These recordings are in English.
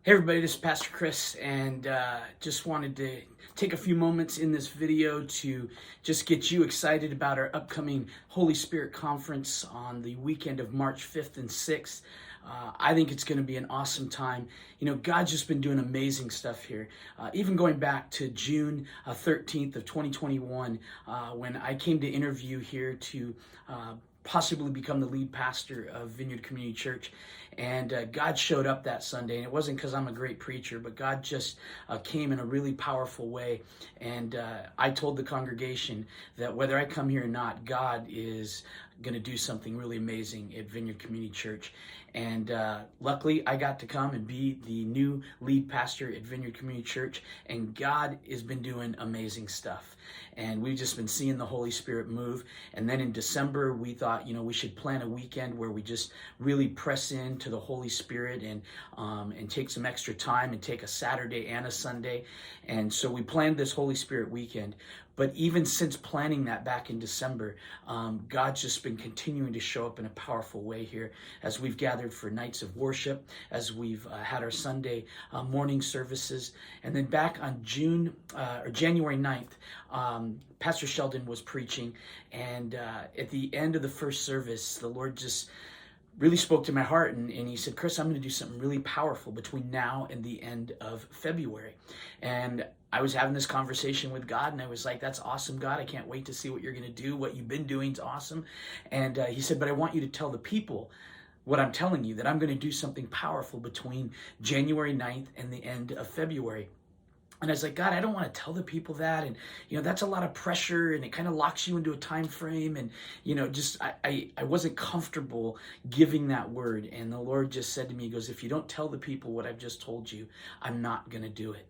Hey everybody, this is Pastor Chris, and just wanted to take a few moments in this video to just get you excited about our upcoming Holy Spirit Conference on the weekend of March 5th and 6th. I think it's going to be an awesome time. You know, God's just been doing amazing stuff here. Even going back to June 13th of 2021, when I came to interview here to possibly become the lead pastor of Vineyard Community Church. And God showed up that Sunday, and it wasn't because I'm a great preacher, but God just came in a really powerful way. And I told the congregation that whether I come here or not, God is going to do something really amazing at Vineyard Community Church. And luckily, I got to come and be the new lead pastor at Vineyard Community Church, and God has been doing amazing stuff. And we've just been seeing the Holy Spirit move. And then in December, we thought, we should plan a weekend where we just really press into the Holy Spirit and take some extra time and take a Saturday and a Sunday. And so we planned this Holy Spirit weekend. But even since planning that back in December, God's just been continuing to show up in a powerful way here as we've gathered for nights of worship, as we've had our Sunday morning services. And then back on January 9th, Pastor Sheldon was preaching. And at the end of the first service, the Lord just really spoke to my heart, and he said, Chris, I'm going to do something really powerful between now and the end of February. And I was having this conversation with God, and I was like, that's awesome, God. I can't wait to see what you're going to do. What you've been doing is awesome. And he said, but I want you to tell the people what I'm telling you, that I'm going to do something powerful between January 9th and the end of February. And I was like, God, I don't want to tell the people that. And, that's a lot of pressure, and it kind of locks you into a time frame. And, I wasn't comfortable giving that word. And the Lord just said to me, he goes, if you don't tell the people what I've just told you, I'm not going to do it.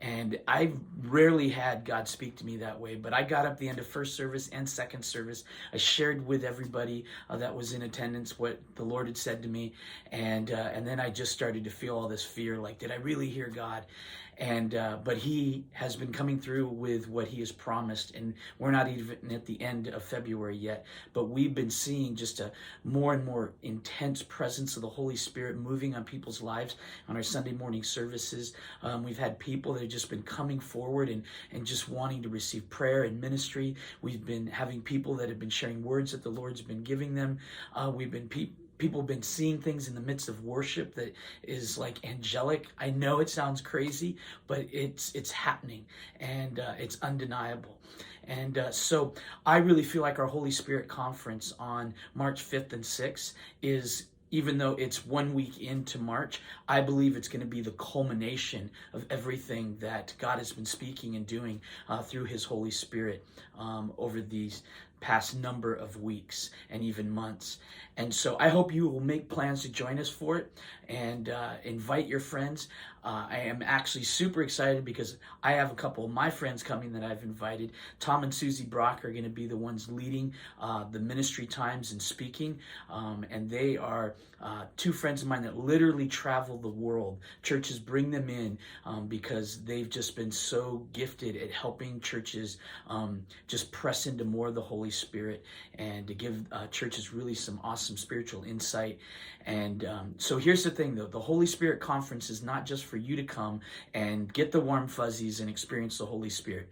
And I've rarely had God speak to me that way, but I got up the end of first service and second service. I shared with everybody that was in attendance what the Lord had said to me, and then I just started to feel all this fear, like, did I really hear God? And but He has been coming through with what He has promised, and we're not even at the end of February yet, but we've been seeing just a more and more intense presence of the Holy Spirit moving on people's lives on our Sunday morning services. We've had people that have just been coming forward and just wanting to receive prayer and ministry. We've been having people that have been sharing words that the Lord's been giving them. People have been seeing things in the midst of worship that is like angelic. I know it sounds crazy, but it's happening, and it's undeniable. And so I really feel like our Holy Spirit Conference on March 5th and 6th is, even though it's 1 week into March, I believe it's going to be the culmination of everything that God has been speaking and doing through His Holy Spirit over these past number of weeks and even months. And so I hope you will make plans to join us for it, and invite your friends. I am actually super excited because I have a couple of my friends coming that I've invited. Tom and Susie Brock are going to be the ones leading the ministry times and speaking, and they are two friends of mine that literally travel the world. Churches bring them in because they've just been so gifted at helping churches just press into more of the Holy Spirit, and to give churches really some awesome spiritual insight. And so here's the thing, though. The Holy Spirit Conference is not just for you to come and get the warm fuzzies and experience the Holy Spirit.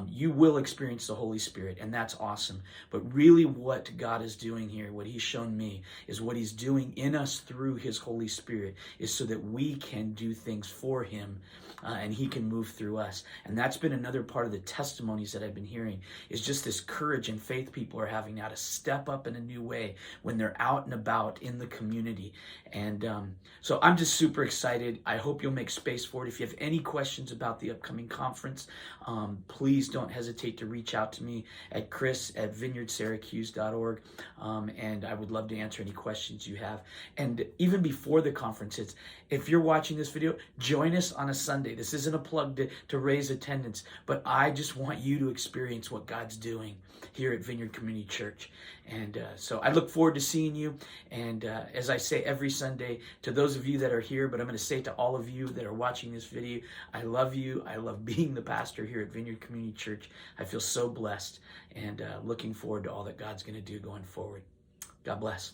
You will experience the Holy Spirit, and that's awesome. But really what God is doing here, what He's shown me, is what He's doing in us through His Holy Spirit is so that we can do things for Him, and He can move through us. And that's been another part of the testimonies that I've been hearing, is just this courage and faith people are having now to step up in a new way when they're out and about in the community. And so I'm just super excited. I hope you'll make space for it. If you have any questions about the upcoming conference, please don't hesitate to reach out to me at chris@vineyardsyracuse.org, and I would love to answer any questions you have. And even before the conference, if you're watching this video, join us on a Sunday. This isn't a plug to raise attendance, but I just want you to experience what God's doing here at Vineyard Community Church. And so I look forward to seeing you. And as I say every Sunday, to those of you that are here, but I'm going to say to all of you that are watching this video, I love you. I love being the pastor here at Vineyard Community Church. I feel so blessed, and looking forward to all that God's going to do going forward. God bless.